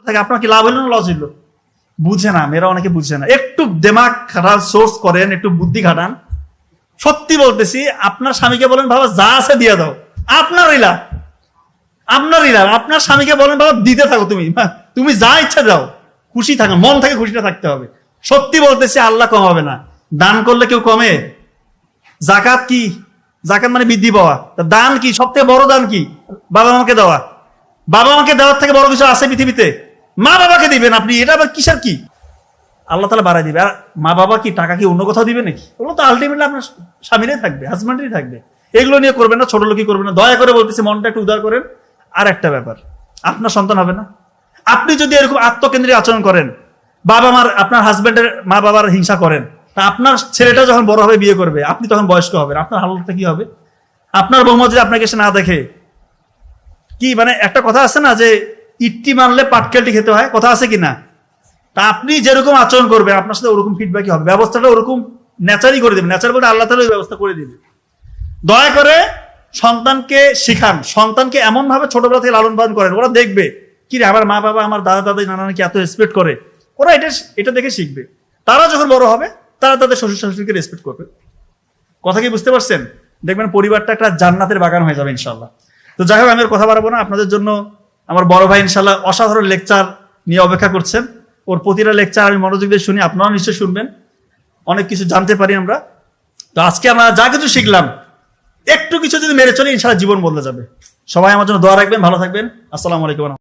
থাকে আপনার কি লাভ হইল না লস হইল? বুঝে না, মেয়েরা অনেকে বুঝে না। একটু দিমাগ খাটান, সোর্স করেন, একটু বুদ্ধি খাটান। সত্যি বলতেছি, আপনার স্বামীকে বলেন বাবা যা আছে দিয়ে দাও, আপনারই লাভ, আপনারই লাভ। আপনার স্বামীকে বলেন বাবা দিতে থাকো, তুমি যা ইচ্ছা দাও, খুশি থাকো, মন থেকে খুশিটা থাকতে হবে। সত্যি বলতেছি, আল্লাহ কমাবে না। দান করলে কেউ কমে? জাকাত কি? জাকাত মানে বৃদ্ধি পাওয়া। দান কি? সবথেকে বড় দান কি? বাবা মাকে দেওয়া। বাবা মাকে দেওয়ার থেকে বড় কিছু আছে পৃথিবীতে? মা বাবাকে দিবেন আপনি, এটা আবার কিসের কি? আল্লাহ তাআলা বাড়াই দিবে। আর মা বাবা কি টাকা কি অন্য কোথাও দিবে নাকি? ওগুলো তো আলটিমেটলি আপনার স্বামীরাই থাকবে, হাজব্যান্ডই থাকবে। এগুলো নিয়ে করবেন না, ছোট লোকই করবেন না। দয়া করে বলতেছি, মনটা একটু উদার করেন। আর একটা ব্যাপার, আপনার সন্তান হবে না, আপনি যদি এরকম আত্মকেন্দ্রিক আচরণ করেন, বাবা মার, আপনার হাজব্যান্ডের মা বাবার হিংসা করেন, তা আপনার ছেলেটা যখন বড় হবে, বিয়ে করবে, আপনি তখন বয়স্ক হবেন, আপনার হালতটা কি হবে? আপনার বৌমা যদি আপনাকে এসে না দেখে, কি মানে একটা কথা আছে না যে ইট্টি মারলে পাটকেলটি খেতে হয়, কথা আছে কি না? তা আপনি যেরকম আচরণ করবেন, আপনার সাথে ওরকম ফিডব্যাকই হবে। ব্যবস্থাটা ওরকম ন্যাচারই করে দেবেন। ন্যাচার বলতে আল্লাহ তাআলা ওই ব্যবস্থা করে দিবে। দয়া করে সন্তানকে শিখান, সন্তানকে এমন ভাবে ছোটবেলা থেকে লালন পালন করেন, ওরা দেখবে কি রে আমার মা বাবা, আমার দাদা দাদি নানা নাকি এত রেসপেক্ট করে, ওরা এটা দেখে শিখবে। তারা যখন বড় হবে, তারা তাদের শ্বশুর শাশুড়িকে রেসপেক্ট করবে। কথা কি বুঝতে পারছেন? দেখবেন পরিবারটা একটা জান্নাতের বাগান হয়ে যাবে ইনশাল্লাহ। তো যাই হোক, আমি আর কথা বাড়াবো না। আপনাদের জন্য আমার বড় ভাই ইনশাল্লাহ অসাধারণ লেকচার নিয়ে অপেক্ষা করছেন। ওর প্রতিটা লেকচার আমি মনোযোগ দিয়ে শুনি, আপনারাও নিশ্চয়ই শুনবেন, অনেক কিছু জানতে পারি আমরা। তো আজকে আমরা যা কিছু শিখলাম, একটু কিছু যদি মেরে চলি, ইনশাল্লাহ জীবন বদলে যাবে। সবাই আমার জন্য দোয়া রাখবেন, ভালো থাকবেন। আসসালামু আলাইকুম।